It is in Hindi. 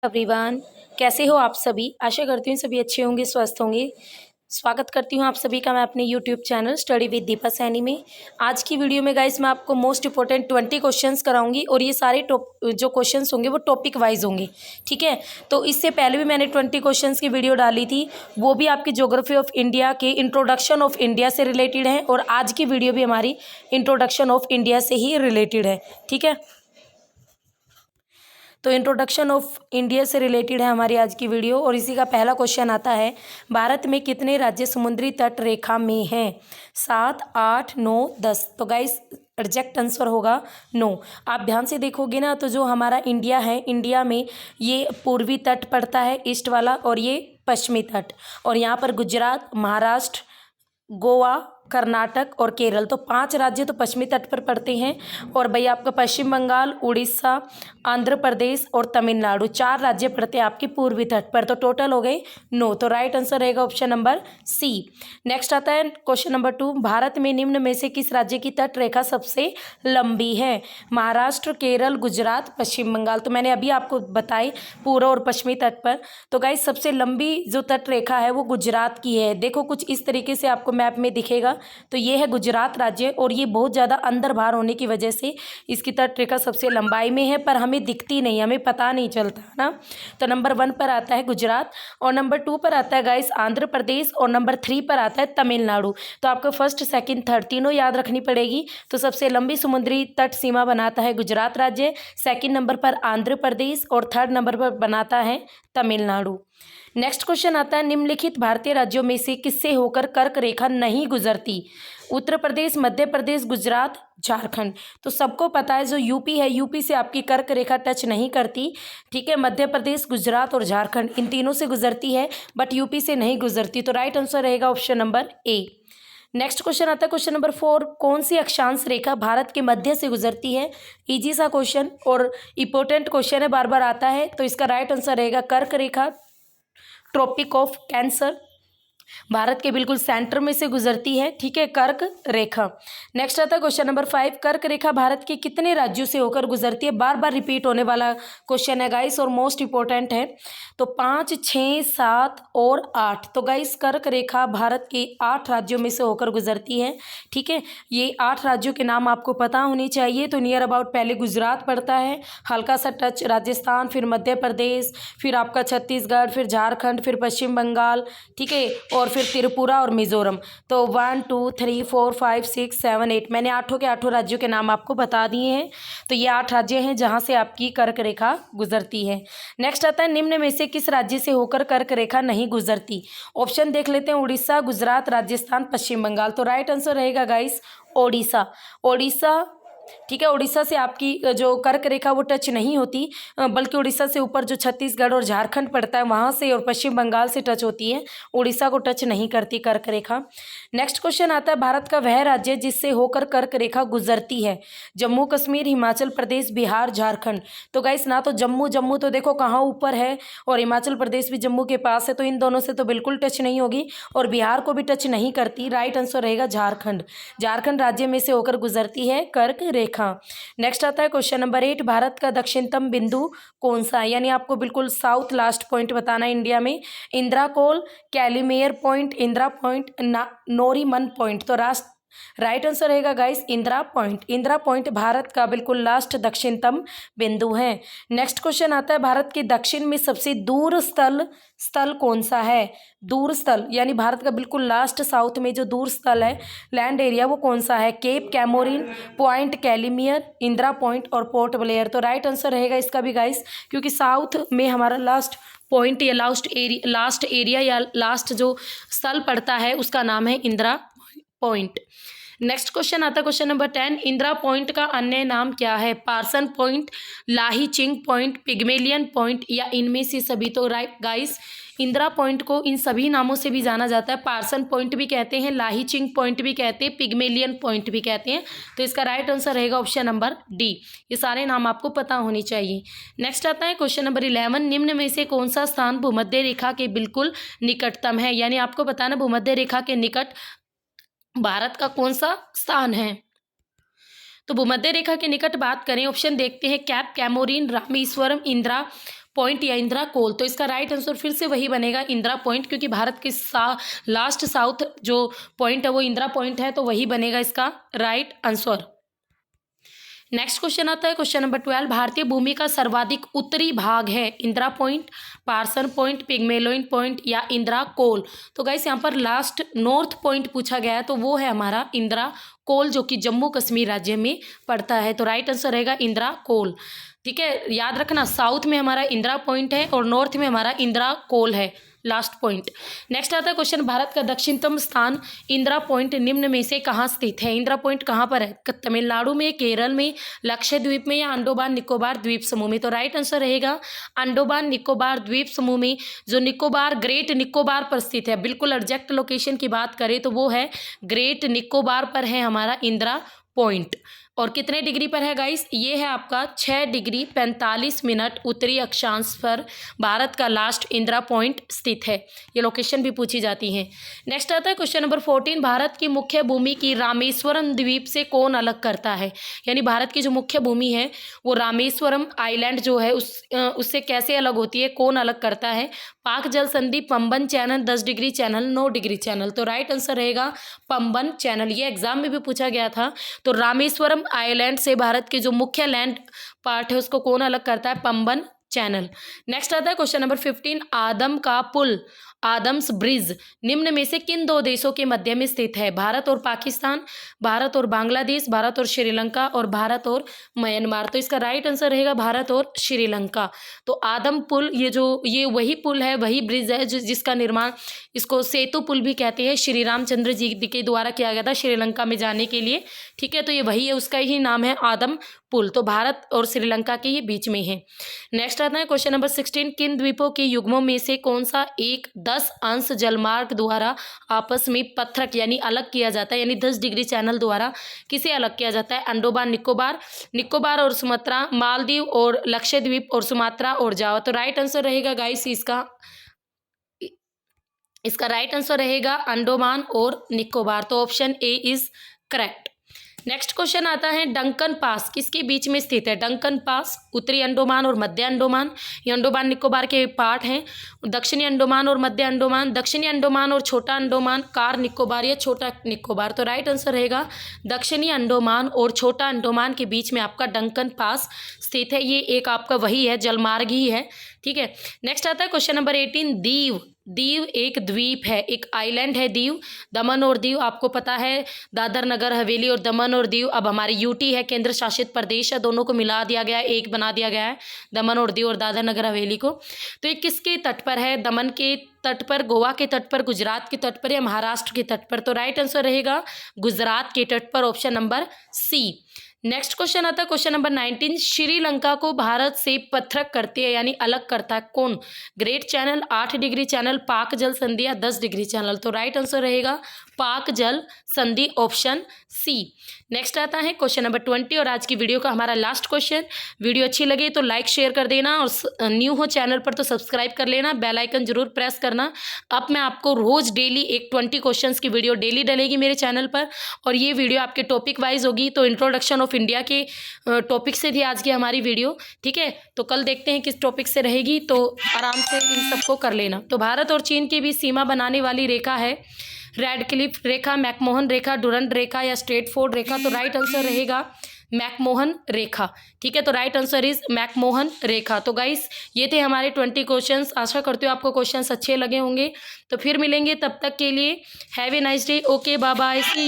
एवरीवन, कैसे हो आप सभी। आशा करती हूँ सभी अच्छे होंगे, स्वस्थ होंगे। स्वागत करती हूँ आप सभी का मैं अपने YouTube channel study with Deepa Saini में। आज की वीडियो में गाइस मैं आपको मोस्ट इंपॉर्टेंट 20 क्वेश्चंस कराऊंगी और ये सारे जो क्वेश्चंस होंगे वो टॉपिक वाइज होंगे। ठीक है, तो इससे पहले भी मैंने 20 क्वेश्चंस की वीडियो डाली थी, वो भी आपकी ज्योग्राफी ऑफ इंडिया के इंट्रोडक्शन ऑफ इंडिया से रिलेटेड है और आज की वीडियो भी हमारी इंट्रोडक्शन ऑफ इंडिया से ही रिलेटेड है। ठीक है, तो इंट्रोडक्शन ऑफ इंडिया से रिलेटेड है हमारी आज की वीडियो और इसी का पहला क्वेश्चन आता है, भारत में कितने राज्य समुद्री तट रेखा में हैं? 7, 8, 9, 10। तो गाइस एग्जैक्ट आंसर होगा 9। आप ध्यान से देखोगे ना तो जो हमारा इंडिया है, इंडिया में ये पूर्वी तट पड़ता है ईस्ट वाला और ये पश्चिमी तट, और यहाँ पर गुजरात, महाराष्ट्र, गोवा, कर्नाटक और केरल, तो 5 राज्य तो पश्चिमी तट पर पड़ते हैं। और भाई आपका पश्चिम बंगाल, उड़ीसा, आंध्र प्रदेश और तमिलनाडु 4 राज्य पड़ते हैं आपके पूर्वी तट पर। तो टोटल हो गए 9। तो राइट आंसर रहेगा ऑप्शन नंबर सी। नेक्स्ट आता है क्वेश्चन नंबर 2, भारत में निम्न में से किस राज्य की तट रेखा सबसे लंबी है? महाराष्ट्र, केरल, गुजरात, पश्चिम बंगाल। तो मैंने अभी आपको बताई पूर्व और पश्चिमी तट पर। तो गाइस सबसे लंबी जो तट रेखा है वो गुजरात की है। देखो कुछ इस तरीके से आपको मैप में दिखेगा, तो ये है गुजरात राज्य और ये बहुत ज़्यादा अंदर बाहर होने की वजह से इसकी तट रेखा सबसे लंबाई में है, पर हमें दिखती नहीं, हमें पता नहीं चलता ना। तो नंबर 1 पर आता है गुजरात और नंबर 2 पर आता है गाइस आंध्र प्रदेश और नंबर 3 पर आता है तमिलनाडु। तो आपको फर्स्ट, सेकंड, थर्ड तीनों याद रखनी पड़ेगी। तो सबसे लंबी समुद्री तट सीमा बनाता है गुजरात राज्य, सेकंड नंबर पर आंध्र प्रदेश और थर्ड नंबर पर बनाता है तमिलनाडु। नेक्स्ट क्वेश्चन आता है, निम्नलिखित भारतीय राज्यों में से किससे होकर कर्क रेखा नहीं गुजरती? उत्तर प्रदेश, मध्य प्रदेश, गुजरात, झारखंड। तो सबको पता है जो यूपी है, यूपी से आपकी कर्क रेखा टच नहीं करती। ठीक है, मध्य प्रदेश, गुजरात और झारखंड इन तीनों से गुजरती है, बट यूपी से नहीं गुजरती। तो राइट आंसर रहेगा option number A. Next question आता है क्वेश्चन नंबर 4, कौन सी अक्षांश रेखा भारत के मध्य से गुजरती है? इजी सा क्वेश्चन और इंपॉर्टेंट क्वेश्चन है, बार बार आता है। तो इसका राइट आंसर रहेगा कर्क रेखा, ट्रॉपिक ऑफ कैंसर, भारत के बिल्कुल सेंटर में से गुजरती है। ठीक है, कर्क रेखा। नेक्स्ट आता है क्वेश्चन नंबर 5, कर्क रेखा भारत के कितने राज्यों से होकर गुजरती है? बार बार रिपीट होने वाला क्वेश्चन है गाइस और मोस्ट इंपॉर्टेंट है। तो 5, 6, 7 और 8। तो गाइस कर्क रेखा भारत के 8 राज्यों में से होकर गुजरती है। ठीक है, ये 8 राज्यों के नाम आपको पता होने चाहिए। तो नियर अबाउट पहले गुजरात पड़ता है, हल्का सा टच राजस्थान, फिर मध्य प्रदेश, फिर आपका छत्तीसगढ़, फिर झारखंड, फिर पश्चिम बंगाल। ठीक है, और फिर त्रिपुरा और मिजोरम। तो 1, 2, 3, 4, 5, 6, 7, 8 मैंने 8 के 8 राज्यों के नाम आपको बता दिए हैं। तो ये 8 राज्य हैं जहां से आपकी कर्क रेखा गुजरती है। नेक्स्ट आता है, निम्न में से किस राज्य से होकर कर्क रेखा नहीं गुजरती? ऑप्शन देख लेते हैं, उड़ीसा, गुजरात, राजस्थान, पश्चिम बंगाल। तो राइट आंसर रहेगा गाइस ओडिशा। ओडिशा, ठीक है, उड़ीसा से आपकी जो कर्क रेखा वो टच नहीं होती, बल्कि उड़ीसा से ऊपर जो छत्तीसगढ़ और झारखंड पड़ता है वहाँ से और पश्चिम बंगाल से टच होती है, उड़ीसा को टच नहीं करती कर्क रेखा। नेक्स्ट क्वेश्चन आता है, भारत का वह राज्य जिससे होकर कर्क रेखा गुजरती है? जम्मू कश्मीर, हिमाचल प्रदेश, बिहार, झारखंड। तो गाइस ना तो जम्मू तो देखो कहाँ ऊपर है और हिमाचल प्रदेश भी जम्मू के पास है, तो इन दोनों से तो बिल्कुल टच नहीं होगी और बिहार को भी टच नहीं करती। राइट आंसर रहेगा झारखंड। झारखंड राज्य में से होकर गुजरती है कर्क रेखा। नेक्स्ट आता है क्वेश्चन नंबर 8, भारत का दक्षिणतम बिंदु कौन सा है? यानी आपको बिल्कुल साउथ लास्ट पॉइंट बताना है इंडिया में। इंदिरा कोल, कैलिमेयर पॉइंट, इंदिरा पॉइंट, नोरीमन पॉइंट। तो राइट आंसर रहेगा guys Indira point. Indira point Bharat का बिल्कुल लास्ट दक्षिणतम बिंदु है। नेक्स्ट क्वेश्चन आता है, भारत के दक्षिण में सबसे दूर स्थल कौन सा है? दूर स्थल यानी भारत का बिल्कुल लास्ट साउथ में जो दूर स्थल है, लैंड एरिया, वो कौन सा है? केप कैमोरिन, पॉइंट कैलिमियर, इंदिरा पॉइंट और पोर्ट ब्लेयर। तो राइट आंसर रहेगा इसका भी गाइस, क्योंकि साउथ में हमारा लास्ट पॉइंट या लास्ट एरिया या लास्ट जो स्थल पड़ता है उसका नाम है इंदिरा पॉइंट। नेक्स्ट क्वेश्चन आता है क्वेश्चन नंबर 10, इंदिरा पॉइंट का अन्य नाम क्या है? पार्सन पॉइंट, लाही चिंग पॉइंट, पिग्मेलियन पॉइंट या इनमें से सभी। तो राइट गाइस, इंदिरा पॉइंट को इन सभी नामों से भी जाना जाता है। पार्सन पॉइंट भी कहते हैं, लाही चिंग पॉइंट भी कहते हैं, पिग्मेलियन पॉइंट भी कहते हैं। तो इसका राइट आंसर रहेगा ऑप्शन नंबर डी। ये सारे नाम आपको पता होने चाहिए। नेक्स्ट आता है क्वेश्चन नंबर 11, निम्न में से कौन सा स्थान भूमध्य रेखा के बिल्कुल निकटतम है? यानी आपको बताना भूमध्य रेखा के निकट भारत का कौन सा स्थान है। तो भूमध्य रेखा के निकट बात करें, ऑप्शन देखते हैं, cap Comorin, Rameswaram, Indira point या इंदिरा कोल। तो इसका राइट आंसर फिर से वही बनेगा, इंदिरा पॉइंट, क्योंकि भारत के लास्ट साउथ जो पॉइंट है वो इंदिरा पॉइंट है, तो वही बनेगा इसका राइट आंसर। नेक्स्ट क्वेश्चन आता है क्वेश्चन नंबर 12। भारतीय भूमि का सर्वाधिक उत्तरी भाग है इंदिरा पॉइंट, पार्सन पॉइंट, पिग्मेलोइन पॉइंट या इंदिरा कोल। तो गाइस यहाँ पर लास्ट नॉर्थ पॉइंट पूछा गया है, तो वो है हमारा इंदिरा कोल, जो कि जम्मू कश्मीर राज्य में पड़ता है। तो राइट आंसर रहेगा इंदिरा कोल। ठीक है, याद रखना, साउथ में हमारा इंदिरा पॉइंट है और नॉर्थ में हमारा इंदिरा कोल है, लास्ट पॉइंट। नेक्स्ट आता है क्वेश्चन, भारत का दक्षिणतम स्थान इंदिरा पॉइंट निम्न में से कहाँ स्थित है? इंदिरा पॉइंट कहाँ पर है? तमिलनाडु में, केरल में, लक्षद्वीप में या अंडोमान निकोबार द्वीप समूह में? तो राइट आंसर रहेगा अंडोमान निकोबार द्वीप समूह में, जो निकोबार, ग्रेट निकोबार पर स्थित है। बिल्कुल एग्जैक्ट लोकेशन की बात करें तो वो है ग्रेट निकोबार पर है हमारा इंदिरा पॉइंट। और कितने डिग्री पर है गाइस? ये है आपका 6 डिग्री 45 मिनट उत्तरी अक्षांश पर भारत का लास्ट इंदिरा पॉइंट स्थित है। ये लोकेशन भी पूछी जाती है। नेक्स्ट आता है क्वेश्चन नंबर 14। भारत की मुख्य भूमि की रामेश्वरम द्वीप से कौन अलग करता है? यानी भारत की जो मुख्य भूमि है वो रामेश्वरम आइलैंड जो है उससे कैसे अलग होती है, कौन अलग करता है? पाक जल संधि, Pamban channel, 10 degree channel, 9 degree channel. तो राइट आंसर रहेगा पंबन चैनल। ये एग्जाम में भी पूछा गया था। तो रामेश्वरम आइलैंड से भारत के जो मुख्य लैंड पार्ट है उसको कौन अलग करता है? पंबन चैनल। नेक्स्ट आता है क्वेश्चन नंबर 15। आदम का पुल, आदम्स ब्रिज निम्न में से किन दो देशों के मध्य में स्थित है? भारत और पाकिस्तान, भारत और बांग्लादेश, भारत और श्रीलंका और भारत और म्यांमार। तो इसका राइट आंसर रहेगा भारत और श्रीलंका। तो आदम पुल, ये वही पुल है, वही ब्रिज है जिसका निर्माण, इसको सेतु पुल भी कहते हैं, श्री रामचंद्र जी के द्वारा किया गया था श्रीलंका में जाने के लिए। ठीक है, तो ये वही है, उसका ही नाम है आदम पुल। तो भारत और श्रीलंका के ये बीच में है। नेक्स्ट आता है क्वेश्चन नंबर 16। किन द्वीपों के युग्मों में से कौन सा एक 10 अंश जलमार्ग द्वारा आपस में पृथक यानी अलग किया जाता है? यानी 10 डिग्री चैनल द्वारा किसे अलग किया जाता है? अंडोमान निकोबार, निकोबार और सुमात्रा, मालदीव और लक्षद्वीप और सुमात्रा और जावा। तो राइट आंसर रहेगा गाइस इसका राइट आंसर रहेगा अंडोमान और निकोबार। तो option A is correct. Next question आता है, डंकन पास किसके बीच में स्थित है? डंकन पास उत्तरी अंडोमान और मध्य अंडोमान, ये अंडोमान निकोबार के पार्ट हैं। दक्षिणी अंडोमान और मध्य अंडोमान, दक्षिणी अंडोमान और छोटा अंडोमान, कार निकोबार या छोटा निकोबार। तो राइट आंसर रहेगा दक्षिणी अंडोमान और छोटा अंडोमान के बीच में आपका डंकन पास स्थित है। ये एक आपका वही है, जलमार्ग ही है। ठीक है, नेक्स्ट आता है क्वेश्चन नंबर 18। दीव, दीव एक द्वीप है, एक आइलैंड है दीव। दमन और दीव आपको पता है, दादर नगर हवेली और दमन और दीव अब हमारी यूटी है, केंद्र शासित प्रदेश है, दोनों को मिला दिया गया है, एक बना दिया गया है, दमन और दीव और दादर नगर हवेली को। तो ये किसके तट पर है? दमन के तट पर, गोवा के तट पर, गुजरात के तट पर या महाराष्ट्र के तट पर? तो राइट आंसर रहेगा गुजरात के तट पर, option number C. Next question आता है क्वेश्चन नंबर 19। श्रीलंका को भारत से पृथक करते हैं यानी अलग करता है कौन? ग्रेट चैनल, 8 डिग्री चैनल, पाक जल संधि या 10 डिग्री चैनल। तो राइट आंसर रहेगा पाक जल संधि, ऑप्शन सी। नेक्स्ट आता है क्वेश्चन नंबर 20 और आज की वीडियो का हमारा लास्ट क्वेश्चन। वीडियो अच्छी लगे तो लाइक शेयर कर देना और न्यू हो चैनल पर तो सब्सक्राइब कर लेना, बेल आइकन जरूर प्रेस करना। अब मैं आपको रोज डेली एक 20 क्वेश्चंस की वीडियो डेली डलेगी मेरे चैनल पर, और ये वीडियो आपके टॉपिक वाइज होगी। तो इंट्रोडक्शन ऑफ इंडिया के टॉपिक से थी आज की हमारी वीडियो। ठीक है, तो कल देखते हैं किस टॉपिक से रहेगी, तो आराम से इन सबको कर लेना। तो भारत और चीन के बीच सीमा बनाने वाली रेखा है रेड क्लिफ रेखा, मैकमोहन रेखा, डुरंड रेखा या स्ट्रेटफोर्ड रेखा। तो राइट आंसर रहेगा मैकमोहन रेखा। ठीक है, तो राइट आंसर इज मैकमोहन रेखा। तो गाइस ये थे हमारे 20 क्वेश्चंस। आशा करती हूँ आपको क्वेश्चंस अच्छे लगे होंगे। तो फिर मिलेंगे, तब तक के लिए have a nice day. Okay, bye bye, see you.